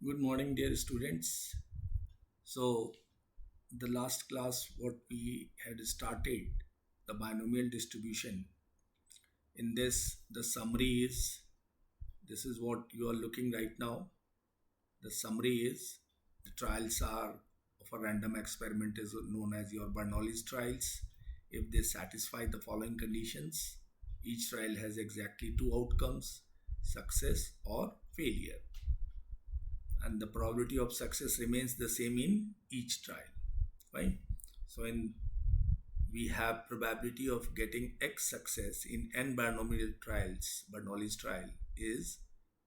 Good morning, dear students. So, the last class, what we had started, the binomial distribution. In this, the summary is this is what you are looking right now. The summary is the trials are of a random experiment is known as your Bernoulli's trials. If they satisfy the following conditions, each trial has exactly two outcomes, success or failure, and the probability of success remains the same in each trial. Fine. So in we have probability of getting x success in n binomial trials. Bernoulli's trial is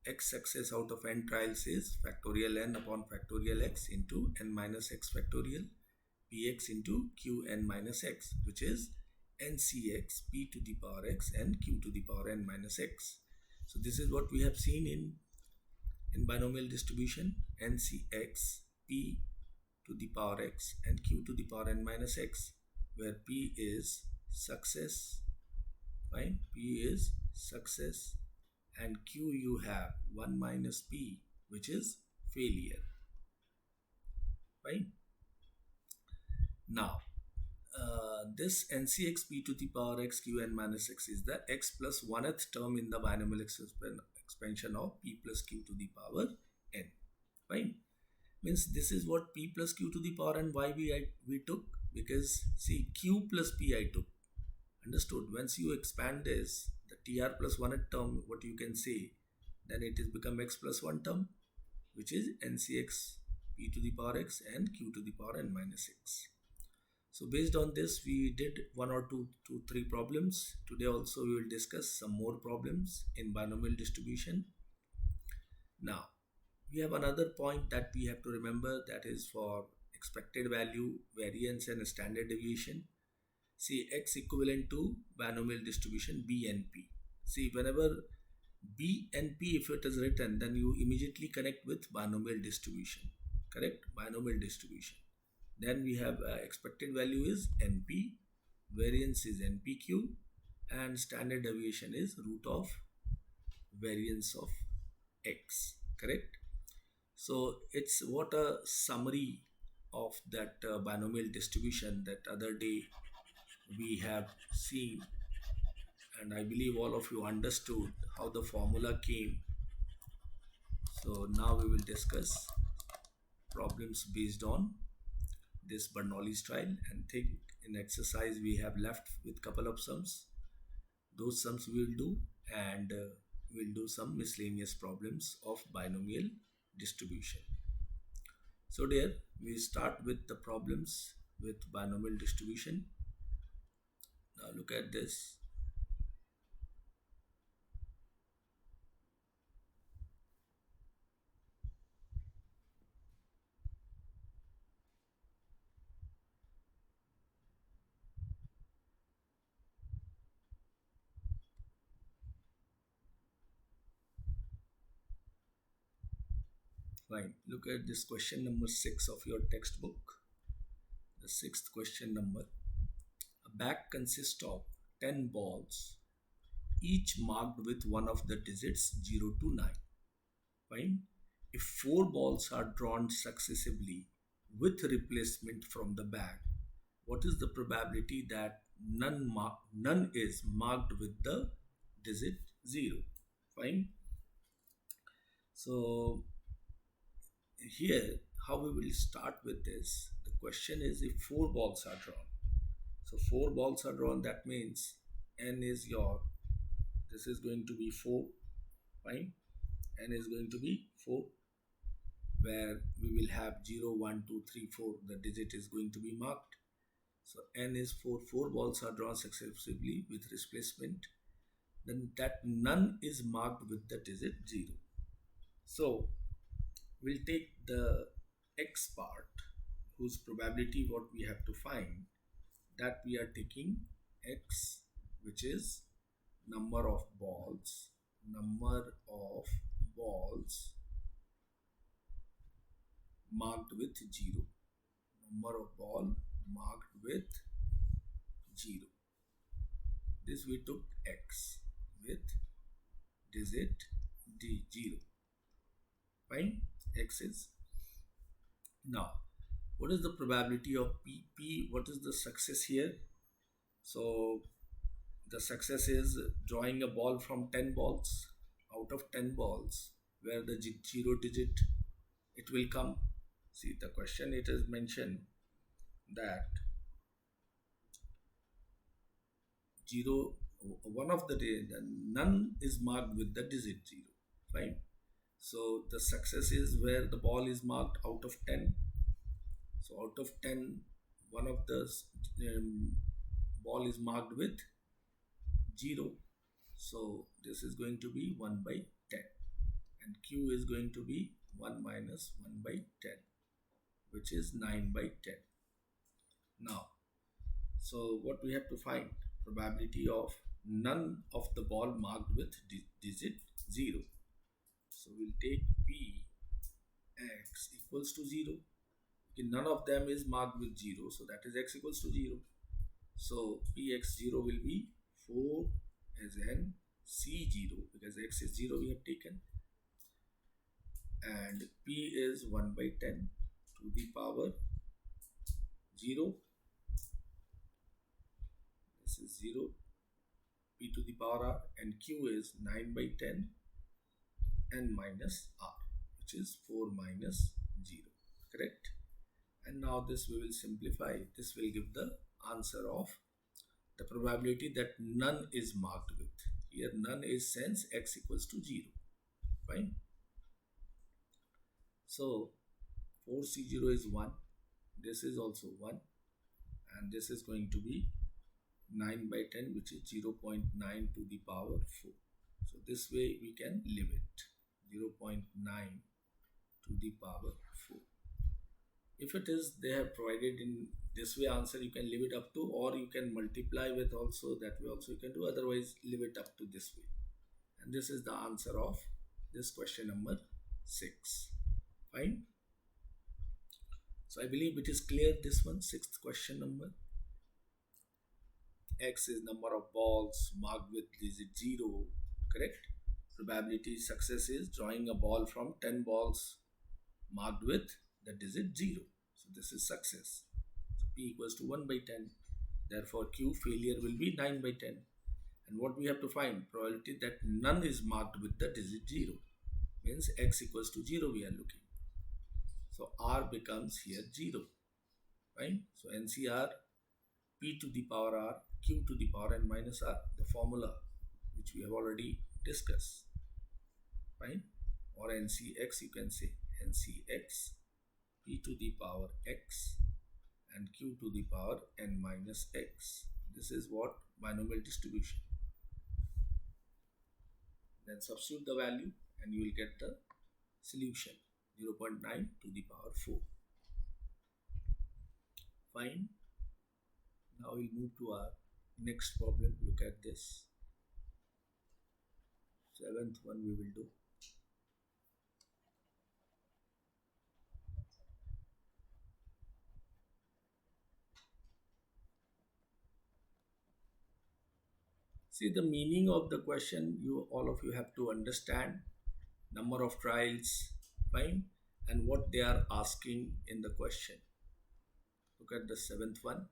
x success out of n trials is factorial n upon factorial x into n minus x factorial px into qn minus x, which is ncx p to the power x and q to the power n minus x. So this is what we have seen in binomial distribution, ncx p to the power x and q to the power n minus x, where p is success, fine, p is success, and q you have 1 minus p, which is failure, fine. Now this ncx p to the power x q n minus x is the x plus 1th term in the binomial expansion of p plus q to the power n, fine. Means this is what p plus q to the power n y we took, because see q plus p I took. Understood? Once you expand this, the tr plus 1 term, what you can say, then it is become x plus 1 term, which is ncx p to the power x and q to the power n minus x. So based on this, we did one or three problems. Today also we will discuss some more problems in binomial distribution. Now we have another point that we have to remember, that is for expected value, variance and standard deviation. See x equivalent to binomial distribution B and P. See whenever B and P, if it is written, then you immediately connect with binomial distribution. Correct? Binomial distribution. Then we have expected value is NP, variance is NPQ, and standard deviation is root of variance of x. Correct? So it's what a summary of that binomial distribution that other day we have seen, and I believe all of you understood how the formula came. So now we will discuss problems based on this Bernoulli's trial, and think in exercise we have left with couple of sums. Those sums we will do, and we'll do some miscellaneous problems of binomial distribution. So dear, we start with the problems with binomial distribution. Now look at this. Fine. Look at this question number 6 of your textbook. The sixth question number. A bag consists of 10 balls, each marked with one of the digits 0 to 9. Fine. If 4 balls are drawn successively with replacement from the bag, what is the probability that none is marked with the digit 0? Fine. So here, how we will start with this, the question is if 4 balls are drawn. So 4 balls are drawn, that means n is your, this is going to be 4, fine, n is going to be 4, where we will have 0, 1, 2, 3, 4, the digit is going to be marked. So n is 4, 4 balls are drawn successively with displacement, then that none is marked with the digit 0. So we'll take the x part, whose probability what we have to find, that we are taking x, which is number of balls marked with 0, number of ball marked with 0. This we took x with digit d 0, fine. X is. Now, what is the probability of P? P, what is the success here? So, the success is drawing a ball from 10 balls. Out of 10 balls, where the zero digit it will come. See, the question, it is mentioned that zero, one of the none is marked with the digit 0. Fine. So the success is where the ball is marked out of 10. So out of 10, one of the ball is marked with 0. So this is going to be 1 by 10. And Q is going to be 1 minus 1 by 10, which is 9 by 10. Now, so what we have to find? Probability of none of the ball marked with digit 0. So we'll take P x equals to 0. Okay, none of them is marked with 0, so that is x equals to 0. So Px0 will be 4 as n C0, because x is 0 we have taken, and P is 1 by 10 to the power 0. This is 0, P to the power r, and Q is 9 by 10 n minus r, which is 4 minus 0. Correct? And now this we will simplify. This will give the answer of the probability that none is marked with. Here none is since x equals to 0. Fine. So 4C0 is 1. This is also 1. And this is going to be 9 by 10, which is 0.9 to the power 4. So this way we can leave it. 0.9 to the power 4. If it is, they have provided in this way answer, you can leave it up to, or you can multiply with also, that way also you can do, otherwise leave it up to this way. And this is the answer of this question number 6. Fine. So I believe it is clear, this one, 6th question number. X is number of balls marked with digit 0, correct? Probability success is drawing a ball from 10 balls marked with the digit 0. So this is success. So P equals to 1 by 10. Therefore Q failure will be 9 by 10. And what we have to find? Probability that none is marked with the digit 0. Means x equals to 0 we are looking. So R becomes here 0. Right? So NCR P to the power R, Q to the power n minus R, the formula which we have already discussed. Fine? Or NCX, you can say NCX P to the power x and Q to the power n minus x. This is what binomial distribution. Then substitute the value and you will get the solution, 0.9 to the power 4. Fine. Now we'll move to our next problem. Look at this. 7th one we will do. See, the meaning of the question, all of you have to understand. Number of trials, fine, and what they are asking in the question. Look at the 7th one.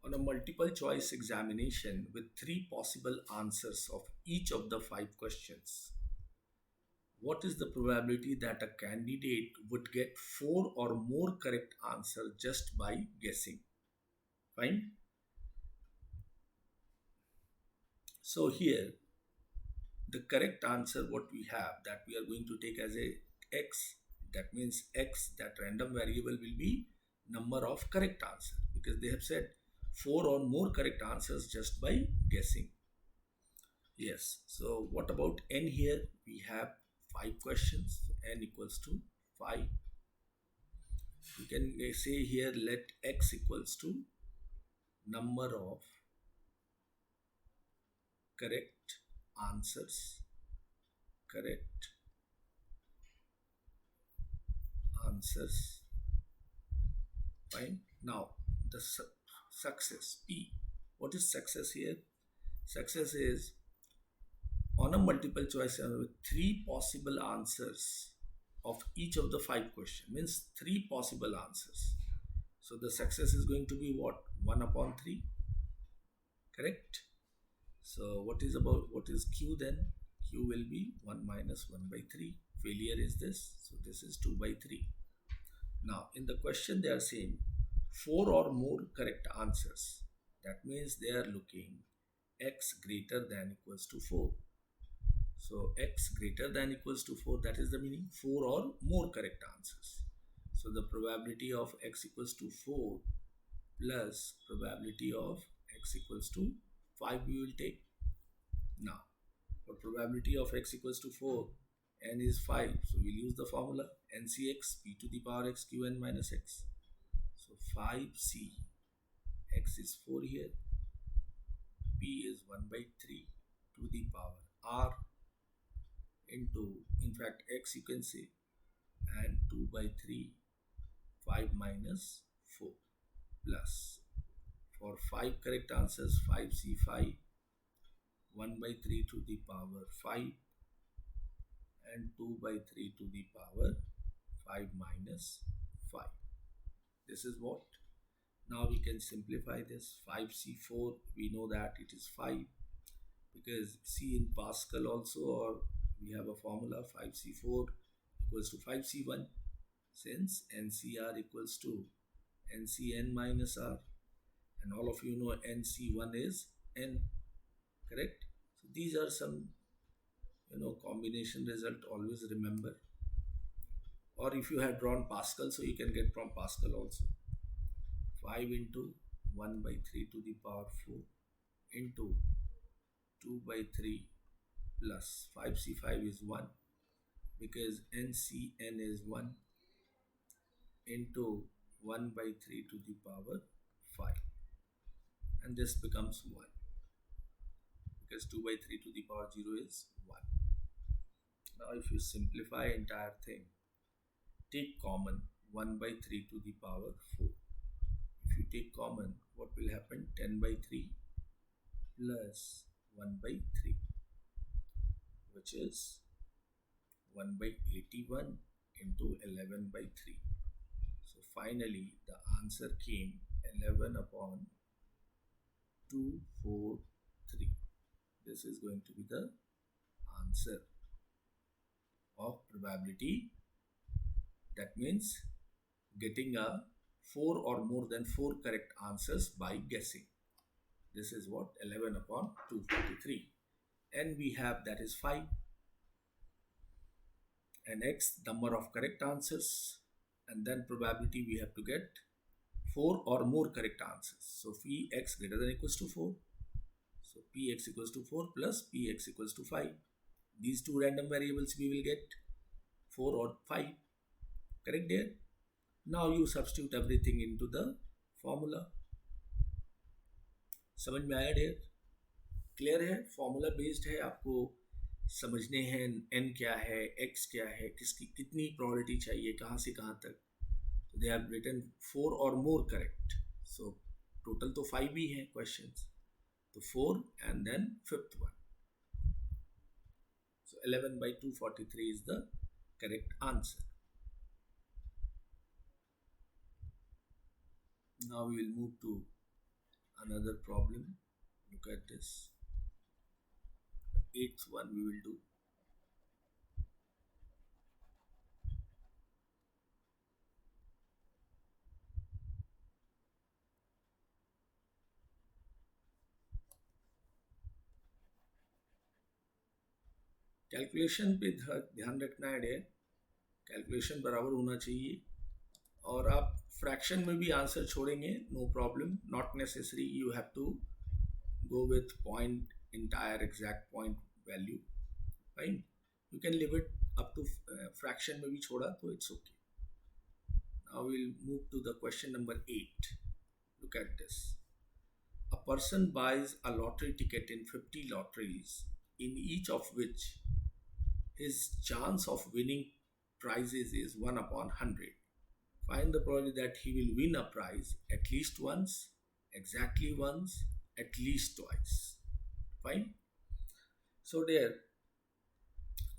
On a multiple choice examination with 3 possible answers of each of the 5 questions, what is the probability that a candidate would get 4 or more correct answers just by guessing? Fine. So here, the correct answer what we have, that we are going to take as a x, that means x, that random variable will be number of correct answers, because they have said 4 or more correct answers just by guessing. Yes, so what about n here? We have 5 questions, so n equals to 5. You can say here, let x equals to number of correct answers, fine. Now the success P, what is success here? Success is on a multiple choice with 3 possible answers of each of the five questions, means three possible answers. So the success is going to be what? 1 upon 3, correct? So what is Q then? Q will be 1 minus 1 by 3. Failure is this. So this is 2 by 3. Now in the question they are saying 4 or more correct answers. That means they are looking x greater than equals to 4. So x greater than equals to 4, that is the meaning 4 or more correct answers. So the probability of x equals to 4 plus probability of x equals to 5 we will take. Now for probability of x equals to 4, n is 5, so we'll use the formula ncx p to the power x qn minus x. So 5c, x is 4 here, p is 1 by 3 to the power r into, in fact x you can say, and 2 by 3, 5 minus 4 plus, for 5 correct answers 5c5, 1 by 3 to the power 5 and 2 by 3 to the power 5 minus 5. This is what? Now we can simplify this. 5c4, we know that it is 5 because c in Pascal also, or we have a formula 5c4 equals to 5c1, since ncr equals to ncn minus r, and all of you know nc1 is n, correct? So these are some combination result, always remember. Or if you have drawn Pascal, so you can get from Pascal also. 5 into 1 by 3 to the power 4 into 2 by 3 plus 5c5 is 1 because ncn is 1 into 1 by 3 to the power 5, and this becomes 1 because 2 by 3 to the power 0 is 1. Now if you simplify entire thing, take common 1 by 3 to the power 4. If you take common, what will happen? 10 by 3 plus 1 by 3, which is 1 by 81 into 11 by 3. So finally the answer came 11 upon 243. This is going to be the answer of probability. That means getting a 4 or more than 4 correct answers by guessing. This is what? 11 upon 243. And we have, that is 5. And x, number of correct answers. And then probability we have to get 4 or more correct answers. So phi x greater than equals to 4. So px equals to 4 plus px equals to 5. These two random variables we will get 4 or 5. Correct there? Now you substitute everything into the formula. समझ में आया dare? Clear है? Formula based है, आपको समझने हैं n क्या है, x क्या है, किसकी कितनी प्रोबेबिलिटी चाहिए, कहाँ से कहाँ तक. तो दे हैव रिटन 4 और मोर करेक्ट. सो टोटल तो 5 ही हैं क्वेश्चंस, तो 4 and then fifth one. So 11 by 243 is the correct answer. Now we will move to another problem. Look at this. The eighth one we will do. Calculation पे ध्यान रखना है. Calculation बराबर होना चाहिए, और आप फ्रैक्शन में भी आंसर छोड़ेंगे, no problem, not necessary you have to go with point entire exact point value. Fine, you can leave it up to fraction में भी छोड़ा तो it's okay. Now we will move to the question number 8. Look at this. A person buys a lottery ticket in 50 lotteries, in each of which his chance of winning prizes is 1 upon 100. Find the probability that he will win a prize at least once, exactly once, at least twice. Fine. So there,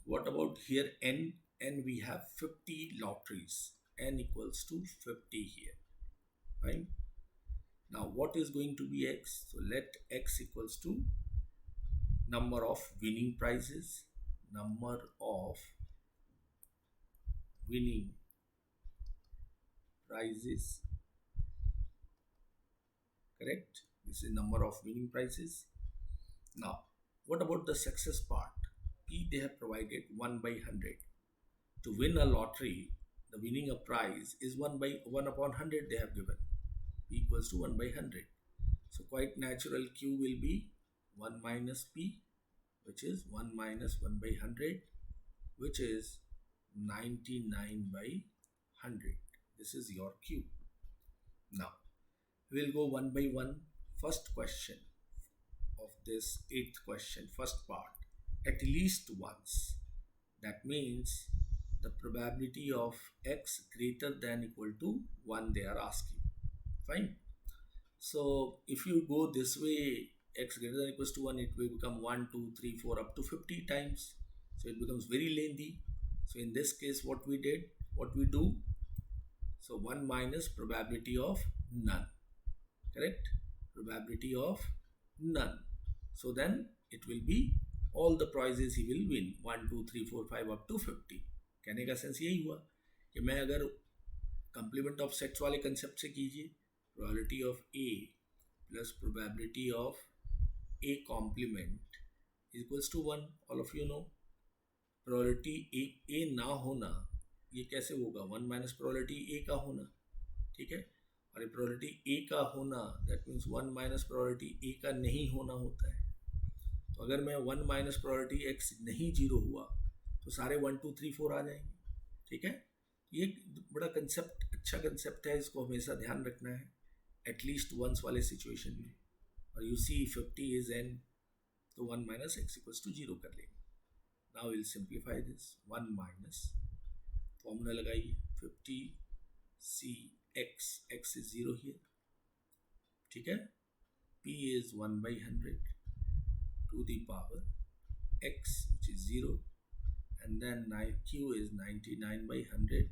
what about here n? n we have 50 lotteries, n equals to 50 here, right? Now what is going to be x? So let x equals to number of winning prizes, number of winning prizes, correct? This is number of winning prizes. Now what about the success part? P, they have provided 1 by 100. To win a lottery, the winning a prize is 1 by 1 upon 100 they have given. P equals to 1 by 100. So quite natural, Q will be 1 minus P, which is 1 minus 1 by 100, which is 99 by 100. This is your Q. Now we'll go one by one. First question of this eighth question, first part, at least once. That means the probability of x greater than equal to 1 they are asking. Fine. So if you go this way, x greater than equals to 1, it will become 1, 2, 3, 4 up to 50 times. So it becomes very lengthy. So in this case, what we do, so 1 minus probability of none, correct? Probability of none. So then it will be all the prizes he will win, 1, 2, 3, 4, 5 up to 50. कहने का sense यही हुआ कि मैं अगर complement of sets वाले concept से कीजिए, probability of A plus probability of A complement equals to 1. All of you know probability A ना होना ये कैसे होगा, 1 माइनस प्रोबेबिलिटी ए का होना, ठीक है? और ये प्रोबेबिलिटी ए का होना that means 1 minus probability A का नहीं होना होता है. तो अगर मैं 1 माइनस प्रोबेबिलिटी एक्स नहीं जीरो हुआ तो सारे 1, 2, 3, 4 आ जाएंगे, ठीक है? ये बड़ा कंसेप्ट, अच्छा कंसेप्ट है, इसको हमेशा ध्यान रखना है एटलीस्ट वंस वाले सिचुएशन में. और यू सी 50 इज एन, तो 1 माइनस एक्स इक्वल्स टू 0 कर लेंगे. Now will simplify this. 1 minus formula लगाइए 50 सी एक्स, एक्स इज 0 हियर, ठीक है? P is 1 by 100 to the power x, which is 0, and then Q is 99 by 100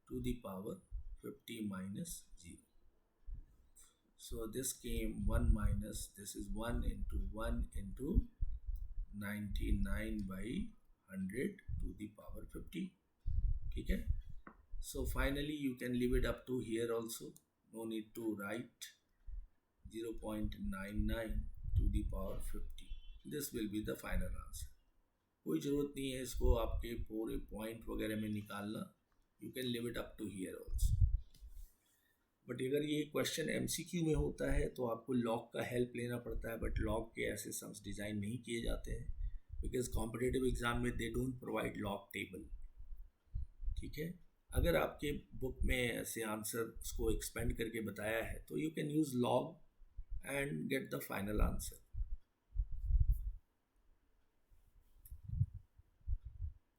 to the power 50 minus 0. So this came 1 minus, this is 1 into 1 into 99 by 100 to the power 50. ठीक है? So finally you can leave it up to here also. No need to write 0.99 to the power 50. This will be the final answer. कोई ज़रूरत नहीं है इसको आपके पूरे point वगैरह में निकालना. You can leave it up to here also. But अगर ये क्वेश्चन MCQ में होता है तो आपको लॉग का हेल्प लेना पड़ता है. बट लॉग के ऐसे सम्स डिज़ाइन नहीं किए जाते हैं बिकॉज कॉम्पिटिटिव एग्जाम में they don't provide log table, ठीक है? अगर आपके बुक में ऐसे आंसर को एक्सपेंड करके बताया है तो you can use log and get the final answer.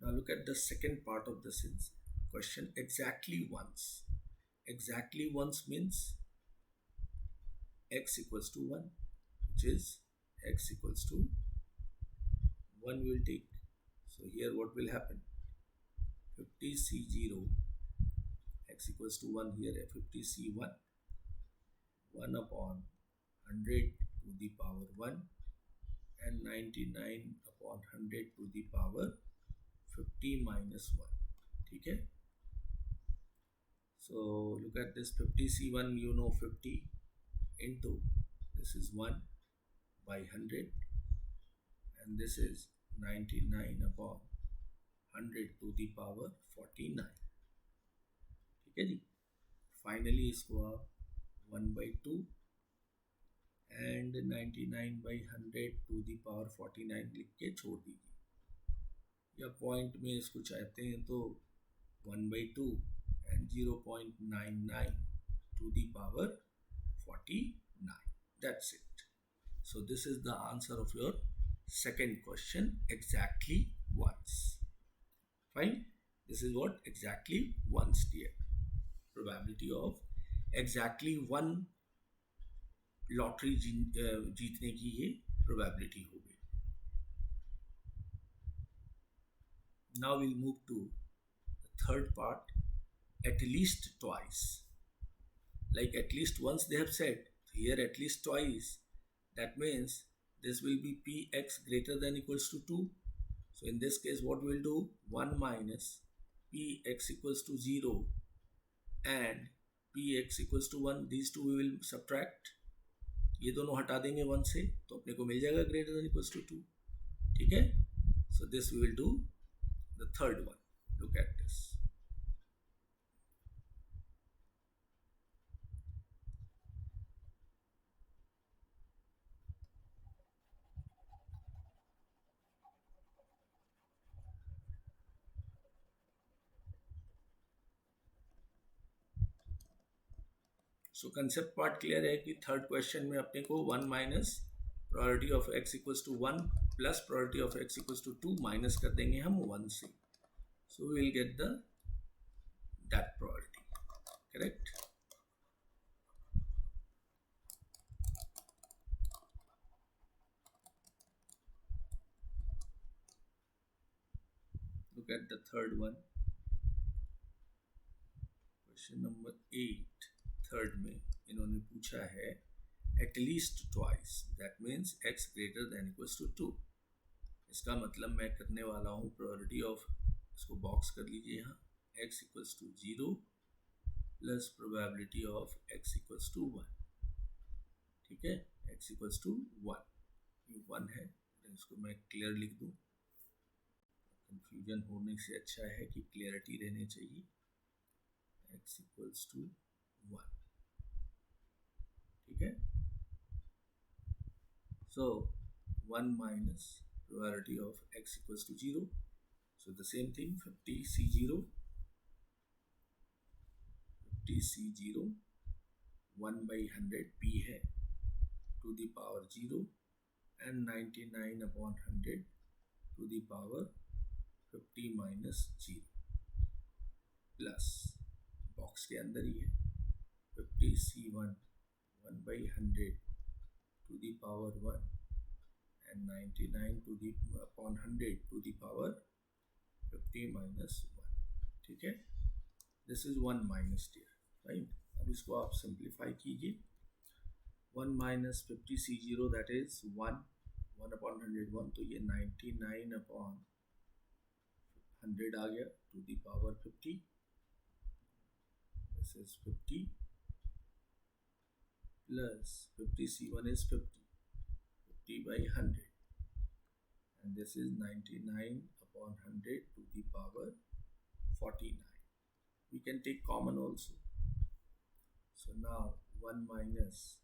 Now look at the second part of this question, exactly once. Exactly once means x equals to 1, which is x equals to 1 will take. So here what will happen? 50C0, x equals to 1 here, 50C1, 1 upon 100 to the power 1 and 99 upon 100 to the power 50 minus 1, ठीक है? So look at this 50C1, you know 50 into this is 1 by 100 and this is 99 upon 100 to the power 49, ठीक है जी? Finally इसको आप 1 by 2 and 99 by 100 to the power 49 लिख के छोड़ दीजिए. या पॉइंट में इसको चाहते हैं तो 1 by 2 and 0.99 to the power 49. That's it. So this is the answer of your second question, exactly once. Fine. This is what exactly once, dear. Probability of exactly one lottery जीतने की ये probability हो गई. Now we'll move to third part, at least twice. Like at least once they have said, here at least twice. That means this will be px greater than equals to 2. So in this case what we'll do, 1 minus px equals to 0 and px equals to 1, these two we will subtract. ये दोनों हटा देंगे 1 से, तो अपने को मिल जाएगा greater than equals to 2. ठीक है? So this we will do the third one. Look at this. So concept part clear है कि थर्ड क्वेश्चन में अपने को 1 minus probability of x equals to 1 plus probability of x equals to 2 minus कर देंगे हम 1 से. So we will get the that probability. Correct? Look at the third one. Question number 8 third में इन्होंने पूछा है at least twice, that means x greater than equals to 2. इसका मतलब मैं करने वाला हूँ प्रोबेबिलिटी ऑफ, इसको बॉक्स कर लीजिए यहाँ, x equals to 0 plus probability of x equals to 1. ठीक है? x इक्वल्स टू 1, ये 1 है, इसको मैं क्लियर लिख दूँ. कंफ्यूजन होने से अच्छा है कि क्लियरिटी रहनी चाहिए. x equals to 1. ठीक है? So 1 minus probability of x equals to 0. So the same thing, 50C0, 50C0, 1 by 100 p है to the power 0 and 99 upon 100 to the power 50 minus 0 plus box के अंदर ही है 50C1, 1 by 100 to the power 1 and 99 to the upon 100 to the power 50 minus 1. ठीक है? This is 1 minus here, right? अब इसको आप simplify कीजिए. 1 minus 50C0 that is 1, 1 upon 100 1, तो ये 99 upon 100 आ गया to the power 50. This is 50 plus 50C1 is 50, 50 by 100, and this is 99 upon 100 to the power 49. We can take common also. So now 1 minus,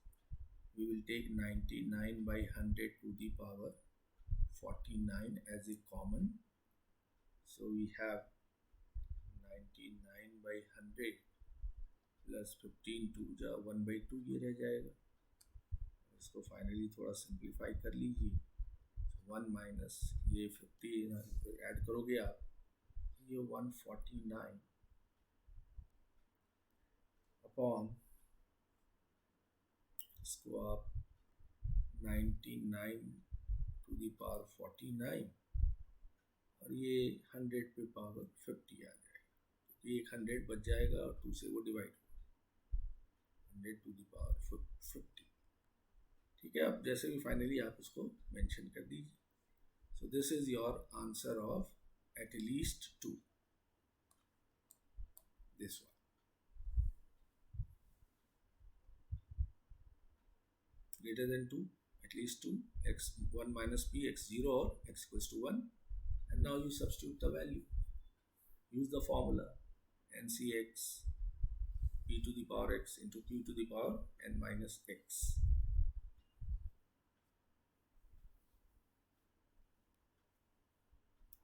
we will take 99 by 100 to the power 49 as a common. So we have 99 by 100 plus 15 2 जा 1 by 2 ये रह जाएगा. इसको finally थोड़ा simplify कर लीजिए. 1 minus ये 50 add करोगे आप, ये 149 अपॉन, इसको आप 99 टू दी पावर 49 और ये 100 पे पावर 50 आ जाएगा. तो एक 100 बच जाएगा और 2 से वो डिवाइड 100 to the power 50. ठीक है? अब जैसे भी फाइनली आप उसको मेंशन कर दीजिए. सो this is your answer of at least 2. This one greater than 2, at least 2, x 1 minus p, x 0 or x equals to 1, and now you substitute the value. Use the formula ncx p to the power x into q to the power n minus x.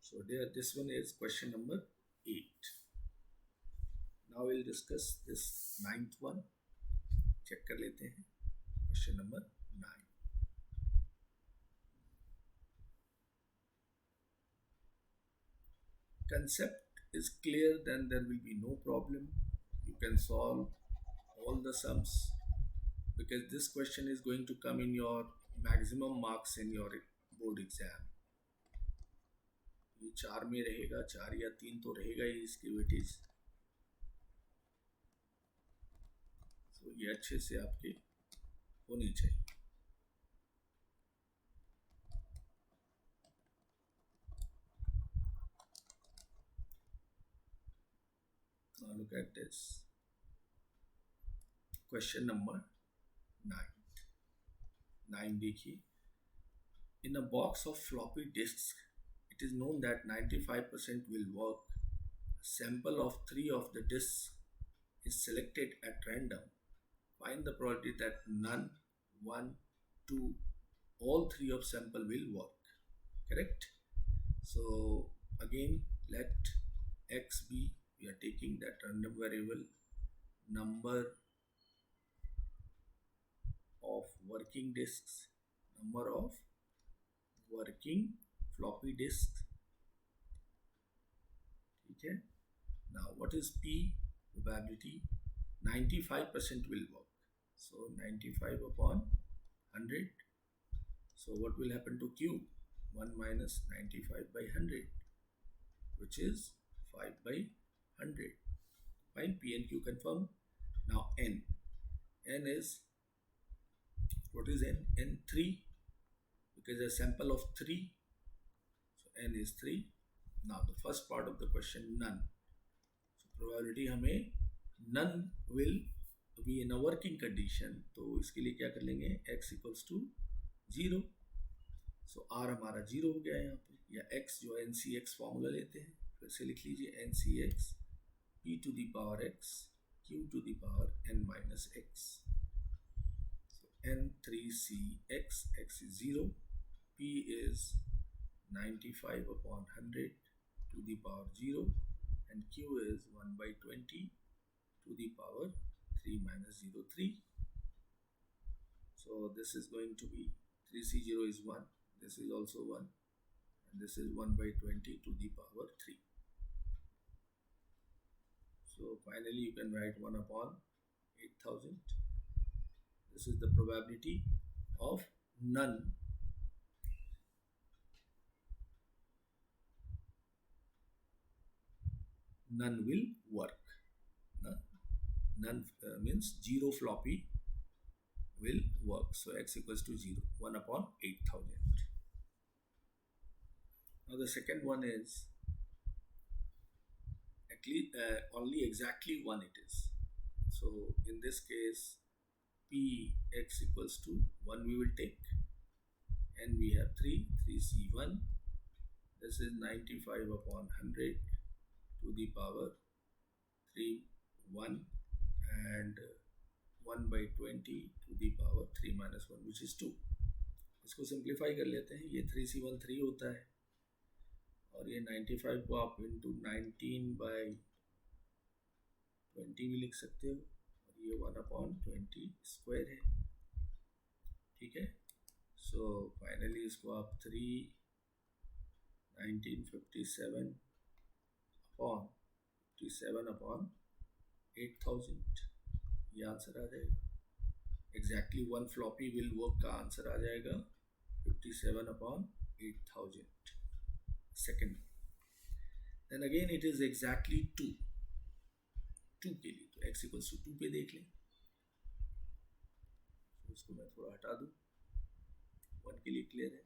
So there, this one is question number 8. Now we'll discuss this 9th one. Check कर लेते हैं. Question number 9. Concept is clear, then there will be no problem. You can solve all the sums because this question is going to come in your maximum marks in your board exam. ये 4 में रहेगा, 4 या 3 तो रहेगा ही इसकी weightage. तो ये अच्छे से आपके होने चाहिए। Now look at this. Question number 9. 9 देखिए. In a box of floppy disks, it is known that 95% will work. A sample of 3 of the disks is selected at random. Find the probability that none, 1, 2, all 3 of sample will work. Correct? So again, let x be, we are taking that random variable, number of working disks, number of working floppy disks. Okay. Now what is P? Probability 95% will work. So 95 upon 100. So what will happen to Q? 1 minus 95 by 100, which is 5 by 100. Fine, P and Q confirm. Now N. N is, what is N? N 3, because a sample of 3. So N is 3. Now the first part of the question, none. So probability हमें none will be in a working condition. तो इसके लिए क्या कर लेंगे? X equals to 0. So R हमारा 0 हो गया है यहाँ पे, या X जो NCX फॉर्मूला लेते हैं, फिर से लिख लीजिए NCX P to the power X Q to the power N minus X. So N3CX, X is 0, P is 95 upon 100 to the power 0, and Q is 1 by 20 to the power 3 minus 0, 3. So this is going to be 3C0 is 1, this is also 1, and this is 1 by 20 to the power 3. So finally you can write 1 upon 8000. This is the probability of none will work. None means 0 floppy will work. So X equals to 0, 1 upon 8000. Now the second one is only exactly 1 it is. So in this case, P X equals to 1 we will take, and we have 3C1. This is 95 upon 100 to the power 3, 1, and 1 by 20 to the power 3 minus 1, which is 2. इसको simplify कर लेते हैं. ये 3C1 3 होता है, और ये 95 को आप इंटू 19 बाई 20 भी लिख सकते हो, और ये 1 अपॉन 20 स्क्वायर है. ठीक है. सो फाइनली इसको आप 1957 अपॉन 57 अपॉन 8000, ये आंसर आ जाएगा. एग्जैक्टली 1 फ्लॉपी विल वर्क का आंसर आ जाएगा 57 upon 8000. Second, then again it is exactly 2 के लिए, तो x equals to 2 पे देख लें. तो इसको मैं थोड़ा हटा दूं, 1 के लिए क्लियर है.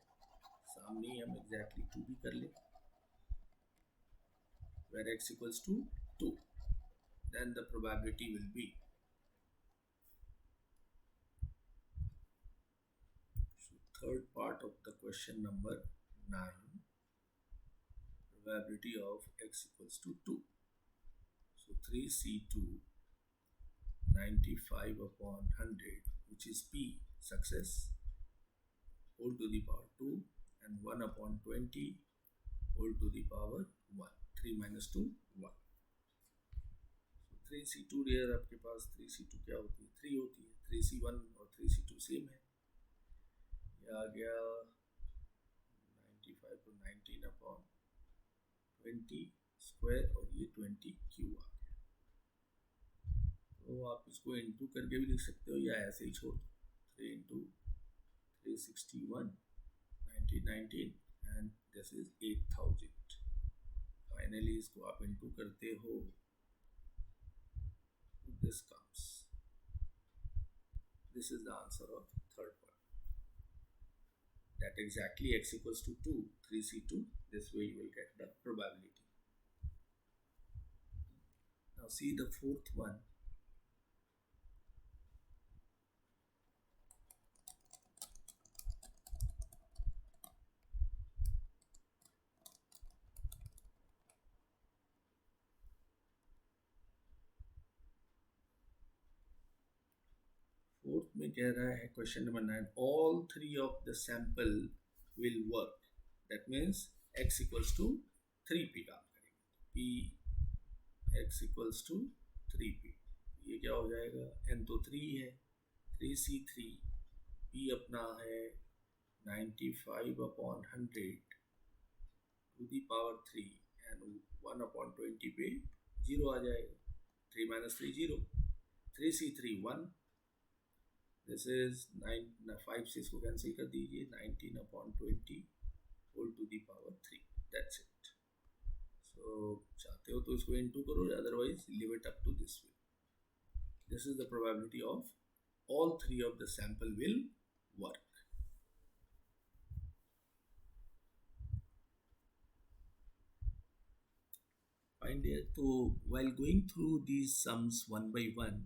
सामने ही हम exactly 2 भी कर लें, where x equals to 2, then the probability will be, third part of the question number 9, probability of x equals to 2. So 3C2, 95 upon 100, which is P, success, whole to the power 2, and 1 upon 20, whole to the power 1. 3 minus 2, 1. So 3C2 here आपके पास 3C2 क्या होती है? 3 होती है. 3C1 और 3C2 same है. आ गया 95 को 19 अपॉन 20 स्क्वायर, और ये 20 क्यू आ गया. तो आप इसको इंटू करके भी लिख सकते हो, या ऐसे ही छोड़ दो. 3 into 361 1919, and this is 8000. Finally इसको आप इंटू करते हो, this comes, this is the answer of third one, that exactly x equals to 2, 3c2. This way you will get the probability. Now see the fourth one. Fourth में कह रहा है question number 9, all three of the sample will work, that means x equals to 3 p काम करेंगे, p x equals to 3p, ये क्या हो जाएगा, n तो 3 है, 3c3, p अपना है 95 upon 100 to the power 3 and 1 upon 20 पे 0 आ जाएगा, 3 माइनस 3 0, 3c3 1, दिस इज 5 से इसको कैंसिल कर दीजिए, 19 upon 20 whole to the power 3, that's it. So चाहते हो तो इसको इनटू करो, otherwise leave it up to this way. This is the probability of all three of the sample will work. Find it. So while going through these sums one by one,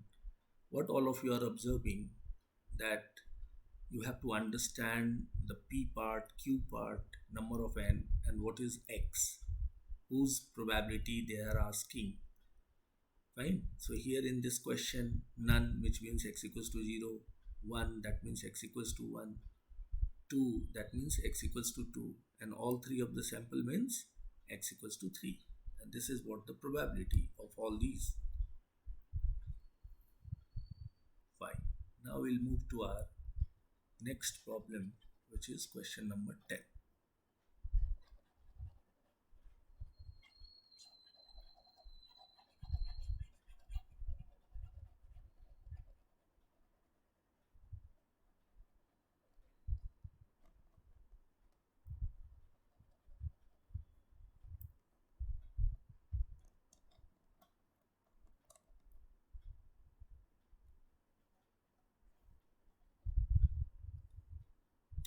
what all of you are observing, that you have to understand the p part, q part, number of n, and what is x, whose probability they are asking. Fine. So here in this question, none, which means x equals to 0, 1, that means x equals to 1, 2, that means x equals to 2, and all three of the sample means x equals to 3. And this is what the probability of all these. Fine. Now we'll move to our next problem, which is question number 10.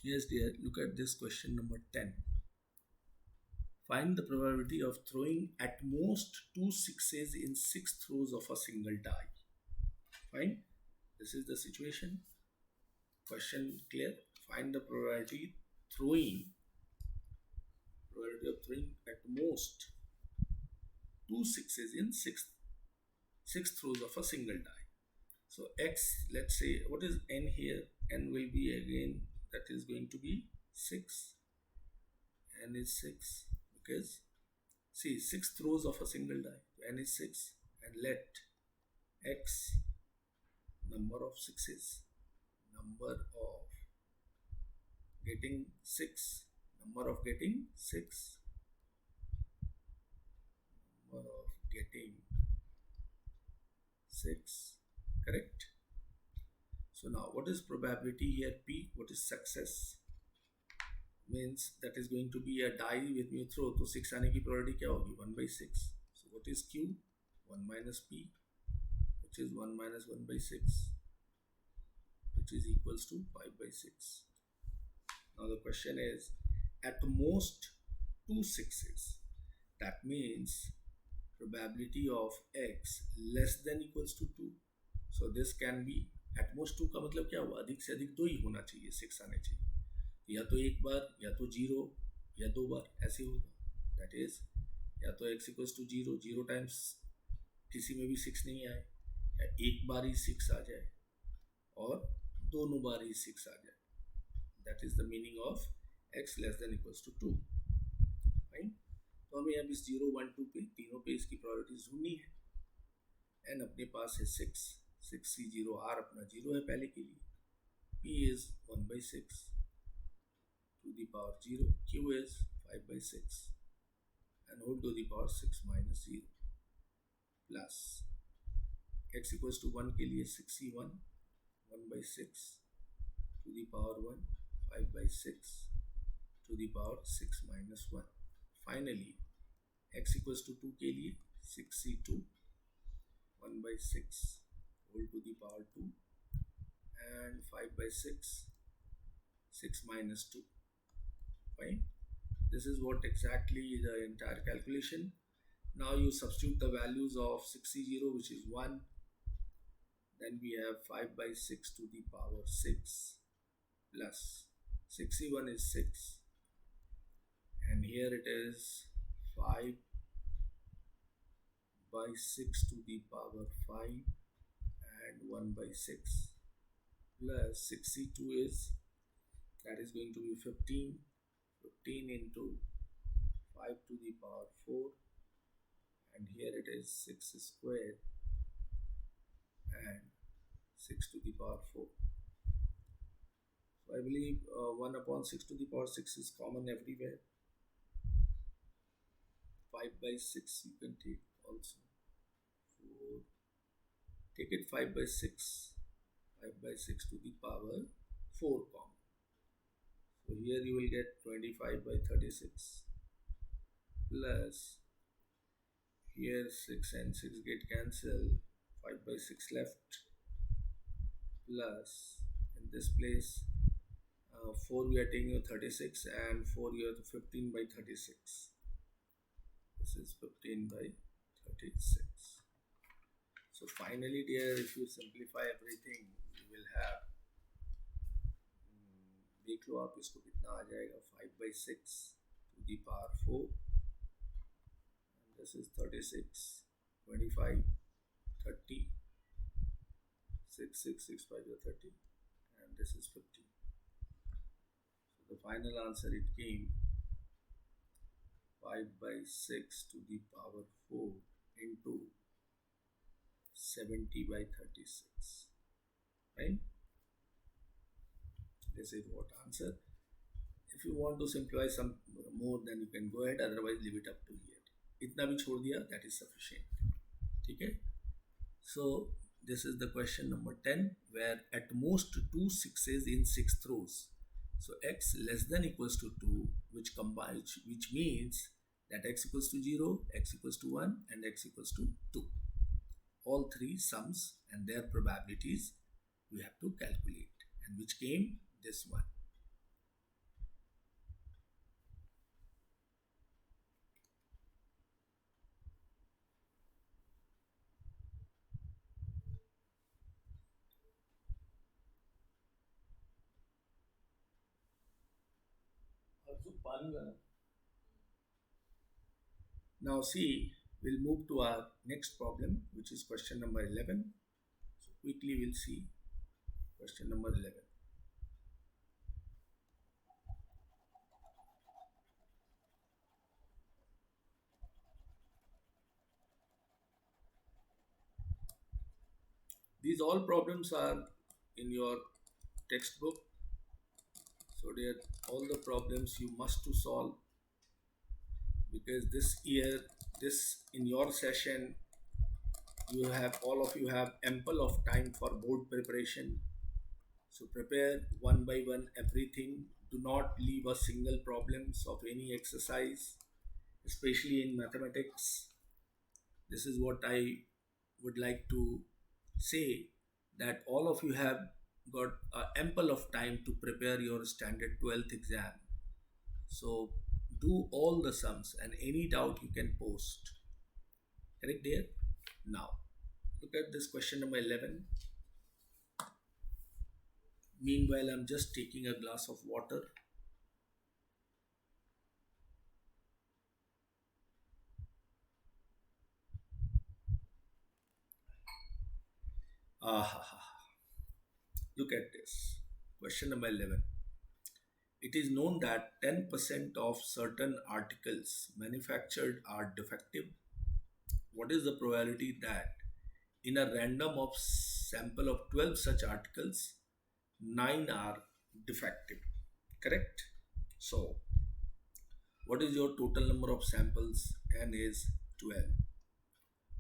Yes, dear, look at this question number 10. Find the probability of throwing at most 2 sixes in 6 throws of a single die. Fine. This is the situation. Question clear? Find the probability of throwing at most 2 sixes in 6 throws of a single die. So x, let's say, what is n here? N will be again, that is going to be 6. N is 6 because, see, 6 throws of a single die. N is 6, and let x, number of sixes, number of getting 6, number of getting 6, number of getting 6, correct? So now what is probability here? P, what is success? Means that is going to be a die with me throw, तो 6 आने की probability क्या होगी? 1 by 6. So what is Q? 1 minus P, which is 1 minus 1 by 6, which is equals to 5 by 6. Now the question is, at most 2 sixes, that means probability of x less than equals to 2. So this can be at most 2 का मतलब क्या हुआ? अधिक से अधिक 2 ही होना चाहिए, 6 आने चाहिए, या तो एक बार, या तो 0, या 2 बार, ऐसे होगा. दैट इज या तो x इक्वल्स टू 0, 0 टाइम्स किसी में भी 6 नहीं आए, या एक बार ही 6 आ जाए, और दोनों बार ही 6 आ जाए. That is the meaning of x less than equals to 2. Fine. तो हमें अब इस 0, 1, 2 पे तीनों पे इसकी प्रॉपर्टीज ढूंढनी है. n अपने पास है 6, 6c0, r अपना 0 है पहले के लिए, p is 1 by 6 to the power 0, q is 5 by 6, and whole to the power 6 minus 0, plus x equals to 1 के लिए 6c1, 1 by 6 to the power 1, 5 by 6 to the power 6 minus 1. Finally, x equals to 2 के लिए 6c2 1 by 6 whole to the power 2 and 5 by 6 6 minus 2. Fine. This is what exactly the entire calculation. Now you substitute the values of 6c0, which is 1. Then we have 5 by 6 to the power 6 plus 6c1 is 6. And here it is 5 by 6 to the power 5 and 1 by 6 plus 6c2 is, that is going to be 15. 15 into 5 to the power 4, and here it is 6 squared and 6 to the power 4. So I believe 1 upon 6 to the power 6 is common everywhere. 5 by 6 you can take also. 4. Take it 5 by 6. 5 by 6 to the power 4 common. So here you will get 25 by 36 plus here 6 and 6 get cancelled, 5 by 6 left, plus in this place 4 we are taking 36 and 4 you have 15 by 36. This is 15 by 36. So finally dear, if you simplify everything you will have, देख लो आप इसको कितना आ जाएगा, 5 by 6 to the power 4 and this is 36, 25, 30, 6, 6, 6, 5 are 30 and this is 50. So the final answer it came 5 by 6 to the power 4 into 70 by 36, right? This is what answer. If you want to simplify some more then you can go ahead, otherwise leave it up to here. इतना भी छोड़ दिया, that is sufficient. ठीक है? So this is the question number 10, where at most 2 6s in 6th rows. So x less than equals to 2, which combines, which means that x equals to 0, x equals to 1 and x equals to 2. All three sums and their probabilities we have to calculate, and which came this one. Now see, we'll move to our next problem, which is question number 11. So quickly we'll see question number 11. These all problems are in your textbook. So dear, all the problems you must to solve, because this year, this in your session, you have, all of you have ample of time for board preparation. So prepare one by one everything. Do not leave a single problems of any exercise, especially in mathematics. This is what I would like to say, that all of you have got ample of time to prepare your standard 12th exam. So do all the sums, and any doubt you can post. Correct dear? Now look at this question number 11. Meanwhile, I'm just taking a glass of water. Look at this. Question number 11. It is known that 10% of certain articles manufactured are defective. What is the probability that in a random of sample of 12 such articles, 9 are defective? Correct? So, what is your total number of samples? N is 12.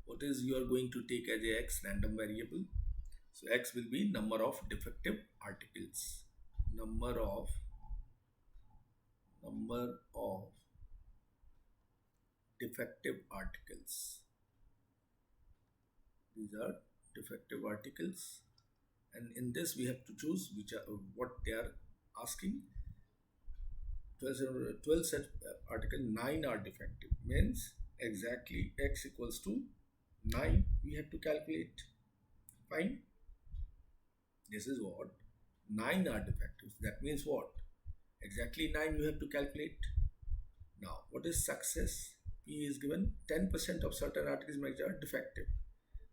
What is you are going to take as a x random variable? So x will be number of defective articles. Number of 12 of 12 defective articles. defective articles. These are defective articles, and in this we have to choose which are what they are asking. 12 such article, 9 are defective, means exactly x equals to 9 we have to calculate. Fine. This is what 9 are defective. That means what? Exactly 9 you have to calculate. Now, what is success? P is given 10% of certain articles are defective.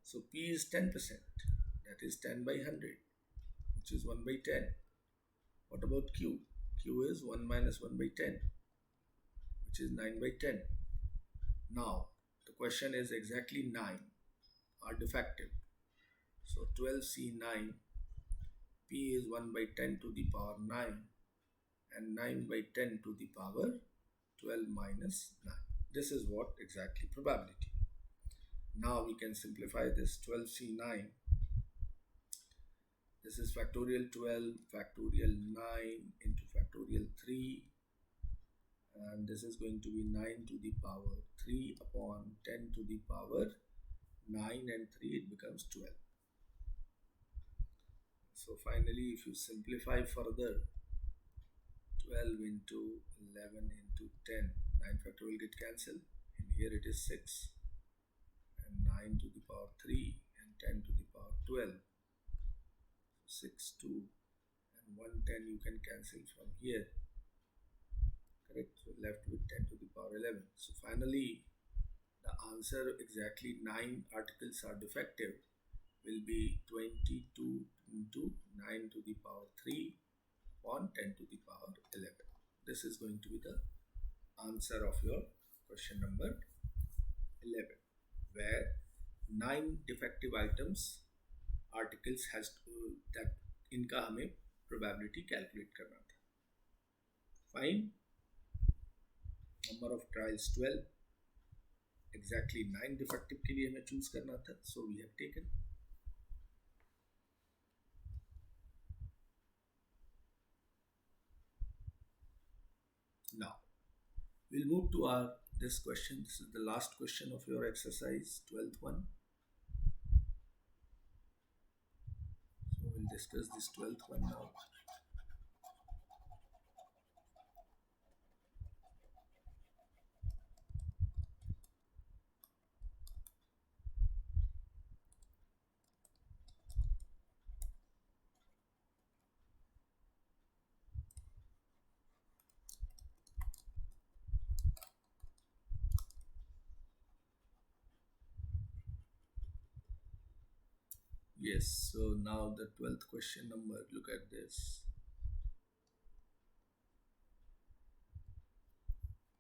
So P is 10%. That is 10 by 100, which is 1 by 10. What about Q? Q is 1 minus 1 by 10, which is 9 by 10. Now, the question is exactly 9 are defective. So 12C9, P is 1 by 10 to the power 9 and 9 by 10 to the power 12 minus 9. This is what exactly probability. Now we can simplify this. 12C9, this is factorial 12 factorial 9 into factorial 3, and this is going to be 9 to the power 3 upon 10 to the power 9 and 3, it becomes 12. So finally, if you simplify further, 12 into 11 into 10, 9 factorial get cancelled, and here it is 6, and 9 to the power 3 and 10 to the power 12, 6, 2, and 1, 10 you can cancel from here, correct? So left with 10 to the power 11. So finally, the answer exactly 9 articles are defective will be 22 into 9 to the power 3 upon 10 to the power 11. This is going to be the answer of your question number 11, where 9 defective articles has to, that इनका हमें probability calculate करना था. Fine. Number of trials 12. Exactly 9 defective के लिए हमें choose करना था. So we have taken. Now we'll move to our this question. This is the last question of your exercise 12th one. So we'll discuss this 12th one now. Yes, so now the 12th question number, look at this.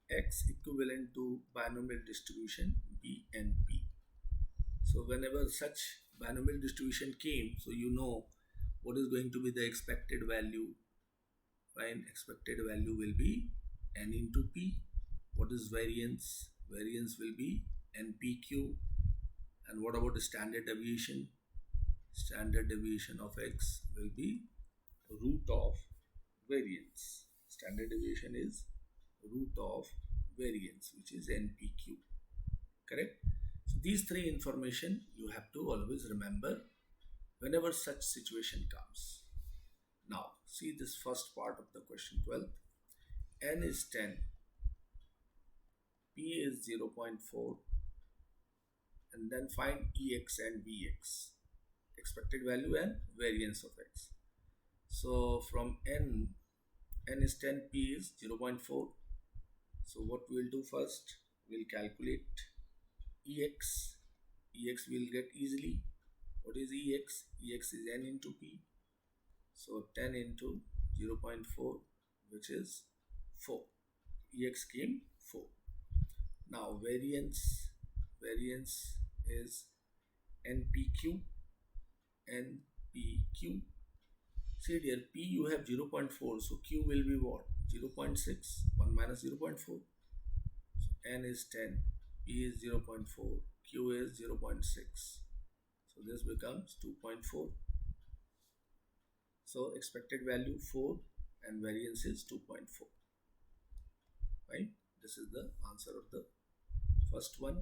X equivalent to binomial distribution B and P. So whenever such binomial distribution came, so you know what is going to be the expected value. Fine, expected value will be N into P. What is variance? Variance will be NPQ. And what about the standard deviation? Standard deviation of X will be root of variance. Standard deviation is root of variance, which is NPQ. Correct? So these three information you have to always remember whenever such situation comes. Now see this first part of the question 12. N is 10, P is 0.4, and then find EX and VX, expected value and variance of X. So from N is 10, P is 0.4. So what we'll do first, we'll calculate EX. EX we'll get easily. What is EX? EX is N into P. So 10 into 0.4, which is 4. EX came 4. Now variance is NPQ. NPQ. See dear, P you have 0.4, so Q will be what? 0.6. 1 minus 0.4. So N is 10, P is 0.4, Q is 0.6. So this becomes 2.4. So expected value 4 and variance is 2.4. Right? This is the answer of the first one.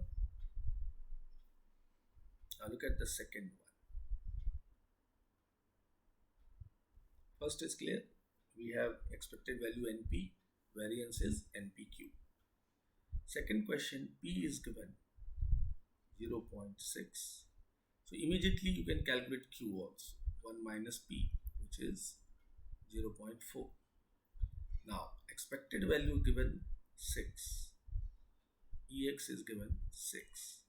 Now look at the second one. First is clear. We have expected value NP, variance is NPQ. Second question, P is given 0.6. So immediately you can calculate Q also. 1 minus P, which is 0.4. Now expected value given 6. EX is given 6.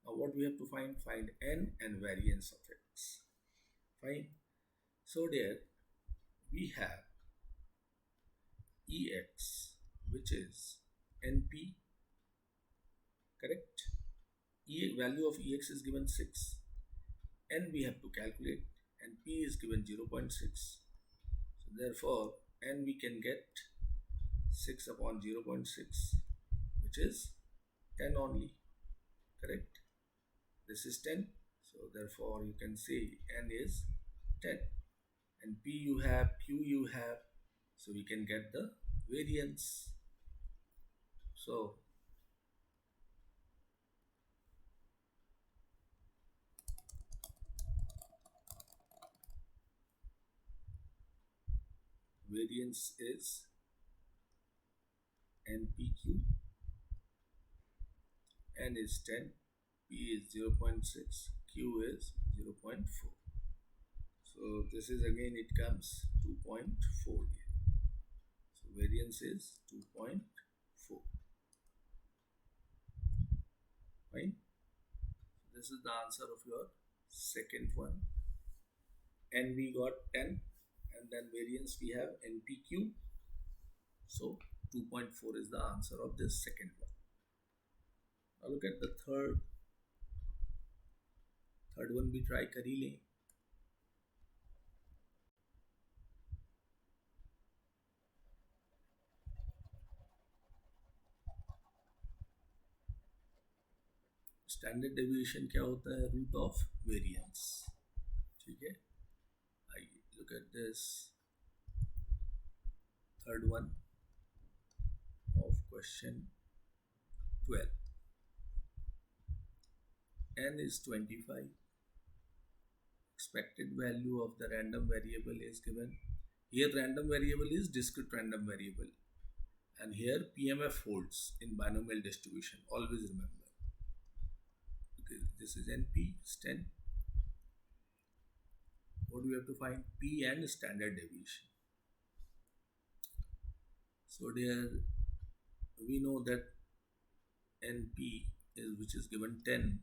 Now what we have to find? Find N and variance of X. Fine. So there we have EX, which is NP, correct? Value of EX is given 6. N we have to calculate and P is given 0.6. So therefore N we can get 6 upon 0.6, which is 10 only, correct? This is 10. So therefore you can say N is 10. And P you have, Q you have, so we can get the variance. So variance is NPQ. N is 10, P is 0.6, Q is 0.4. So this is again, it comes 2.4 here. So variance is 2.4. Fine. This is the answer of your second one. And we got 10, and then variance we have NPQ. So 2.4 is the answer of this second one. Now look at the third one we try करी standard deviation क्या होता है? Root of variance. ठीक है, आइए look at this third one of question 12. N is 25. Expected value of the random variable is given. Here random variable is discrete random variable, and here PMF holds in binomial distribution. Always remember. Okay, this is NP, is 10. What do we have to find? P and standard deviation. So there we know that NP is, which is given 10.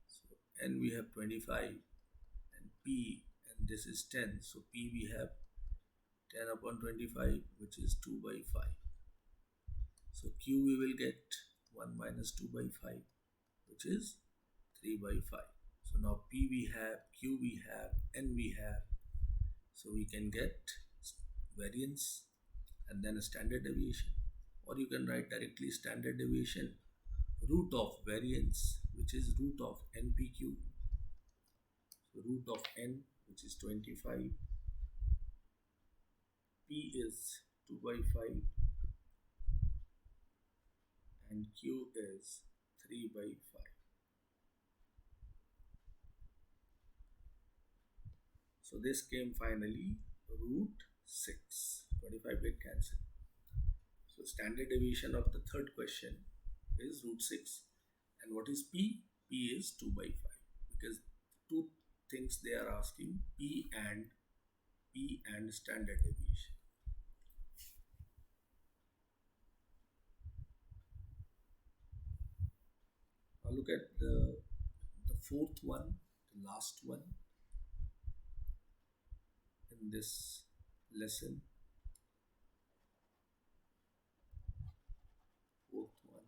So N we have 25 and P, and this is 10. So P we have 10 upon 25, which is 2 by 5. So Q we will get 1 minus 2 by 5, which is 3 by 5. So now P we have, Q we have, N we have. So we can get variance and then a standard deviation. Or you can write directly standard deviation root of variance, which is root of NPQ. So root of N, which is 25. P is 2 by 5 and Q is 3 by 5. So this came finally root 6. 25 get cancelled. So standard deviation of the third question is root 6. And what is P? P is 2 by 5, because two things they are asking, P and standard deviation. Now look at the fourth one, the last one in this lesson. Fourth one.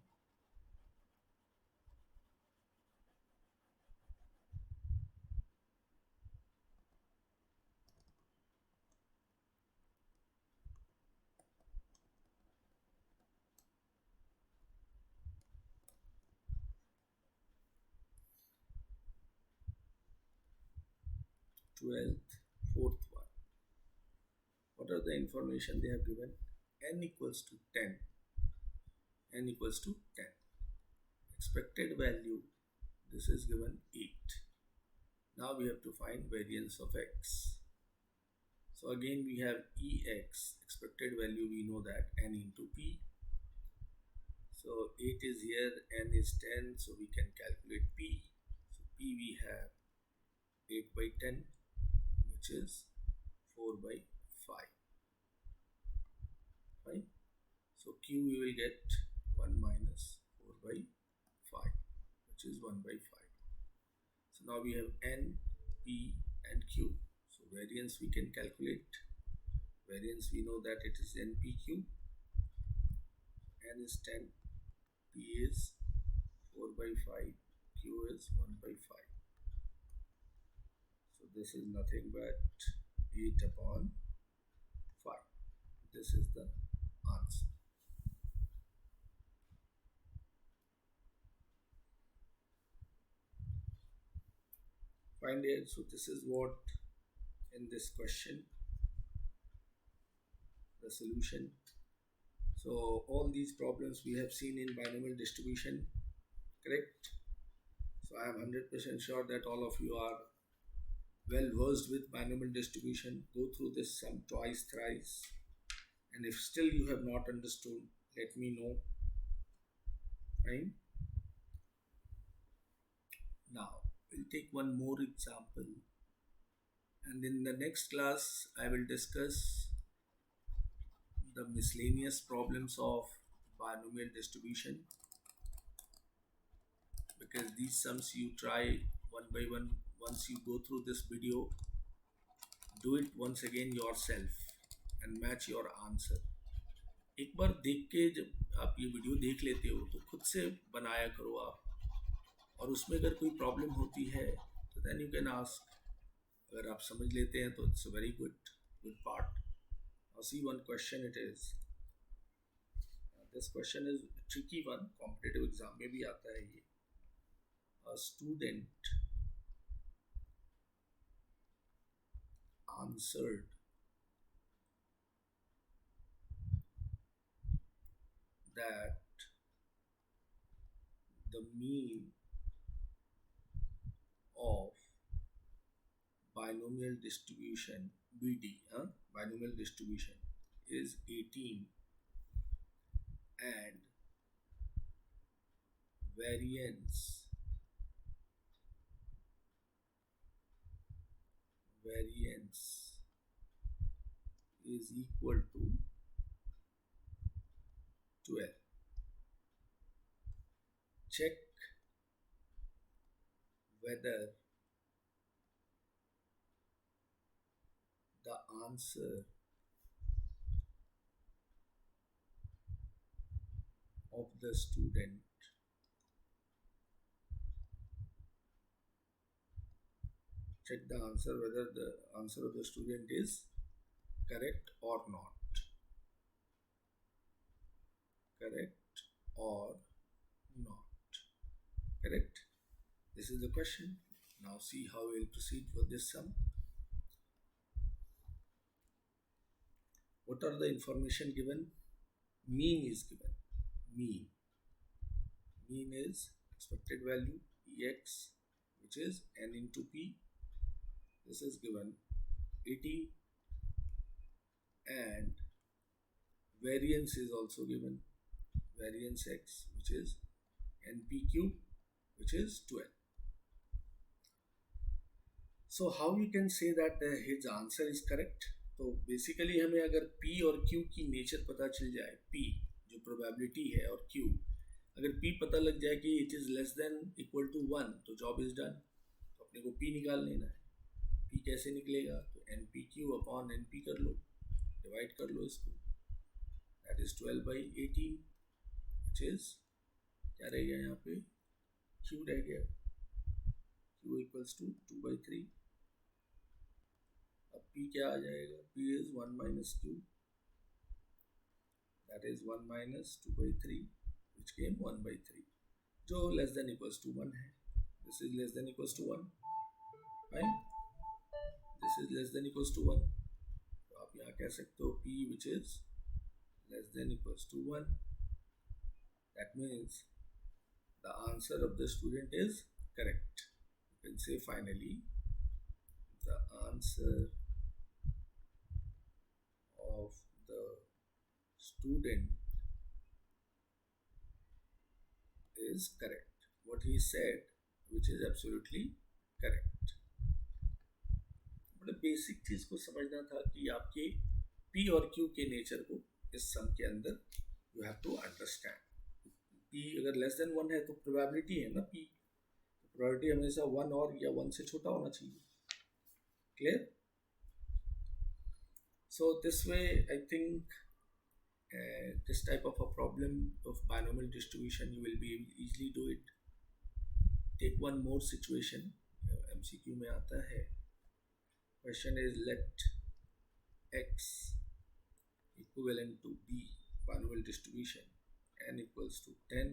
Fourth one. What are the information they have given? N equals to 10. N equals to 10. expected value, this is given 8. Now we have to find variance of x. So again we have ex, expected value, we know that n into p. So 8 is here, n is 10, so we can calculate p. So p we have 8 by 10, which is 4 by 5. Right? So q we will get 1 minus 4 by 5, which is 1 by 5. So now we have n, p and q. So variance we can calculate. Variance we know that it is npq. N is 10, p is 4 by 5, q is 1 by 5. So this is nothing but 8 upon 5. This is the answer. Find it. So this is what in this question, the solution. So all these problems we have seen in binomial distribution, correct? So I am 100% sure that all of you are well versed with binomial distribution. Go through this sum twice, thrice, and if still you have not understood, let me know. Fine. Now we'll take one more example, and in the next class I will discuss the miscellaneous problems of binomial distribution, because these sums you try one by one. Once you go through this video, do it once again yourself and match your answer. एक बार देख के जब आप ये video देख लेते हो तो खुद से बनाया करो आप, और उसमें अगर कोई प्रॉब्लम होती है तो देन यू कैन आस्क. अगर आप समझ लेते हैं तो it's a very good part. Now see one question it is. This question is a tricky one. Competitive exam में भी आता है ये. A student answered that the mean of binomial distribution BD, binomial distribution is 18, and variance is equal to 12. Check whether the answer of the student whether the answer of the student is correct or not. Correct or not. Correct? This is the question. Now see how we'll proceed for this sum. What are the information given? Mean is given. Mean is expected value ex, which is n into p. This is given 80, and variance is also given. Variance x, which is npq, which is 12. So how you can say that his answer is correct? तो basically हमें अगर p और q की nature पता चल जाए, p जो probability है और q, अगर p पता लग जाए कि it is less than equal to 1, तो जॉब इज डन. तो अपने को p निकाल लेना है. p कैसे निकलेगा? तो npq अपॉन np कर लो, डिवाइड कर लो इसको. That is 12 by 18, which is क्या रह गया यहाँ पे? q रह गया. q equals to 2 by 3. अब p क्या आ जाएगा? p is 1 minus q, that is 1 minus 2 by 3, which came 1 by 3, जो less than equals to 1 है. This is less than equals to 1, fine. This is less than equals to 1. तो आप यहाँ कह सकते हो p which is less than equals to 1. That means The answer of the student is correct. You can say finally the answer of the student is correct. What he said, which is absolutely correct. मतलब basic चीज को समझना था कि आपके P और Q के nature को इस सम के अंदर you have to understand. P अगर लेस देन 1 है तो प्रोबेबिलिटी है ना P, प्रोबेबिलिटी हमेशा 1 और या 1 से छोटा होना चाहिए. Clear? So this way I think this type of a problem of binomial distribution you will be easily do it. Take one more situation. MCQ में आता है. Question is let x equivalent to b binomial distribution n equals to 10,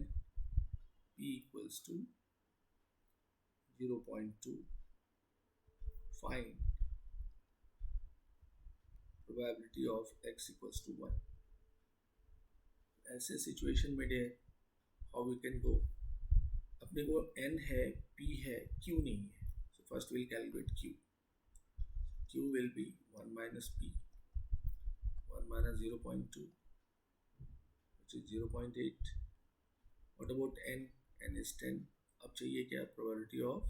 p equals to 0.2. Find probability of x equals to 1. ऐसे situation में day how we can go. अपने को n है, p है, q नहीं है. So first will calculate q. q will be 1 minus p, 1 minus 0.2, which is 0.8. What about n? n is 10. अब चाहिए क्या? probability of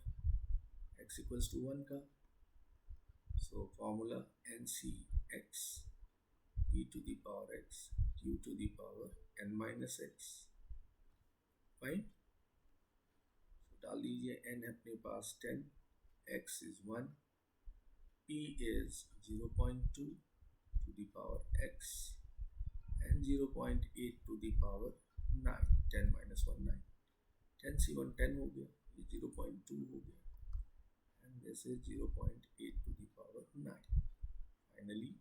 x equals to 1 का. So formula NCx e to the power x q to the power n minus x. Fine. So डाल दीजिए n अपने पास 10, x is 1, p is 0.2 to the power x and 0.8 to the power 9. 10 minus 1 9. 10 C1 10 हो गया, ये 0.2 हो गया, and this is 0.8 to the power 9. Finally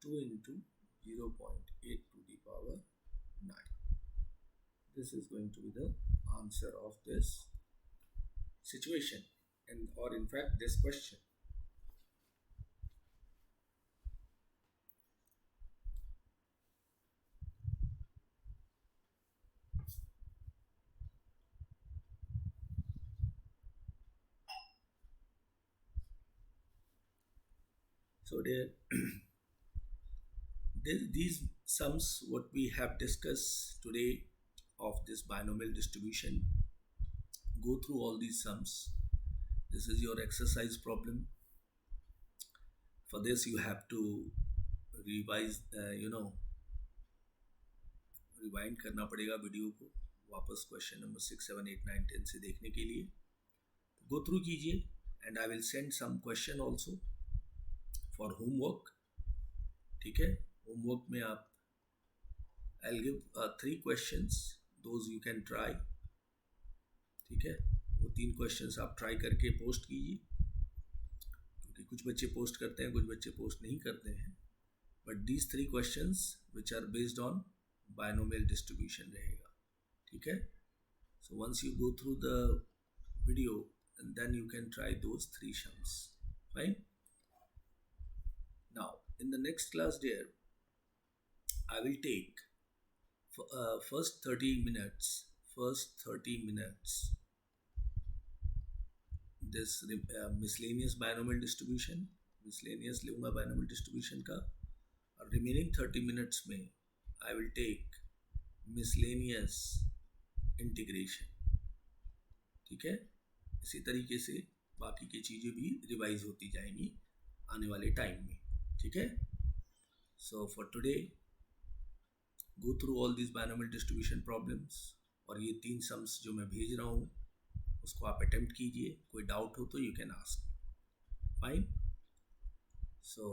2 into 0.8 to the power 9. This is going to be the answer of this situation, and or in fact this question. So these sums what we have discussed today of this binomial distribution, go through all these sums. This is your exercise problem. For this you have to revise, rewind करना पड़ेगा video को वापस question number 6, 7, 8, 9, 10 से देखने के लिए. Go through कीजिए and I will send some question also for homework. ठीक है, होमवर्क में आप I will give 3 questions, those you can try. ठीक है, वो 3 क्वेश्चंस आप ट्राई करके पोस्ट कीजिए, क्योंकि कुछ बच्चे पोस्ट करते हैं, कुछ बच्चे पोस्ट नहीं करते हैं. But these 3 questions which are based on binomial distribution रहेगा. ठीक है, so once you go through the video and then you can try those 3 sums. Fine. Now in the next class dear, I will take first 30 minutes this miscellaneous binomial distribution, miscellaneous लूँगा binomial distribution का, और remaining 30 minutes में I will take miscellaneous integration. ठीक है, इसी तरीके से बाकी की चीज़ें भी रिवाइज होती जाएंगी आने वाले टाइम में. ठीक है, so for today go through all these binomial distribution problems, और ये 3 sums जो मैं भेज रहा हूँ उसको आप अटेम्प्ट कीजिए. कोई डाउट हो तो you can ask. Fine. So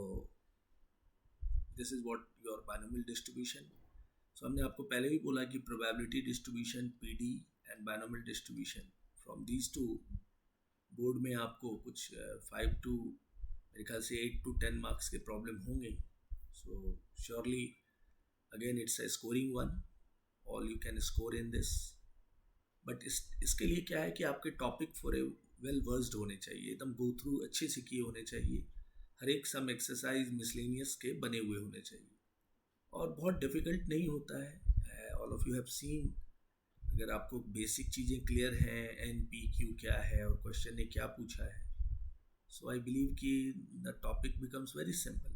this is what your binomial distribution. So हमने आपको पहले भी बोला कि probability distribution, PD and binomial distribution, from these 2 board में आपको कुछ 5 to मेरे ख्याल से 8 to 10 मार्क्स के प्रॉब्लम होंगे. सो surely again it's a scoring one, all you can score in this. But इसके लिए क्या है कि आपके topic for a well versed होने चाहिए, एकदम गो थ्रू अच्छे से किए होने चाहिए. हर एक सम एक्सरसाइज मिसलेनियस के बने हुए होने चाहिए, और बहुत डिफ़िकल्ट नहीं होता है. All of you have seen अगर आपको बेसिक चीज़ें क्लियर हैं, एन पी क्यू क्या है और क्वेश्चन ने क्या पूछा है, सो आई बिलीव कि the topic becomes very simple.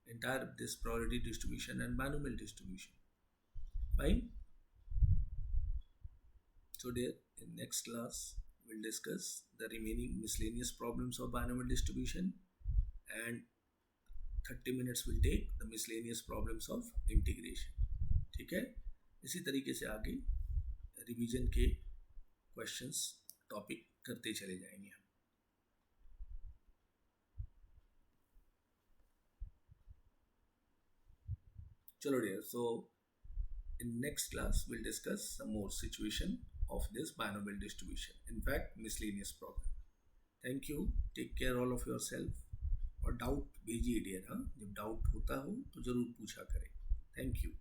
Entire this probability distribution and binomial distribution. Fine. So dear, in next class we'll discuss the remaining miscellaneous problems of binomial distribution, and 30 minutes will take the miscellaneous problems of integration. ठीक है, इसी तरीके से आगे revision के questions topic करते चले जाएंगे हम. चलो dear, so in next class we'll discuss some more situation of this binomial distribution, in fact miscellaneous problem. Thank you, take care all of yourself. और डाउट भेजिए डियर. हाँ, जब डाउट होता हो तो ज़रूर पूछा करें. Thank you.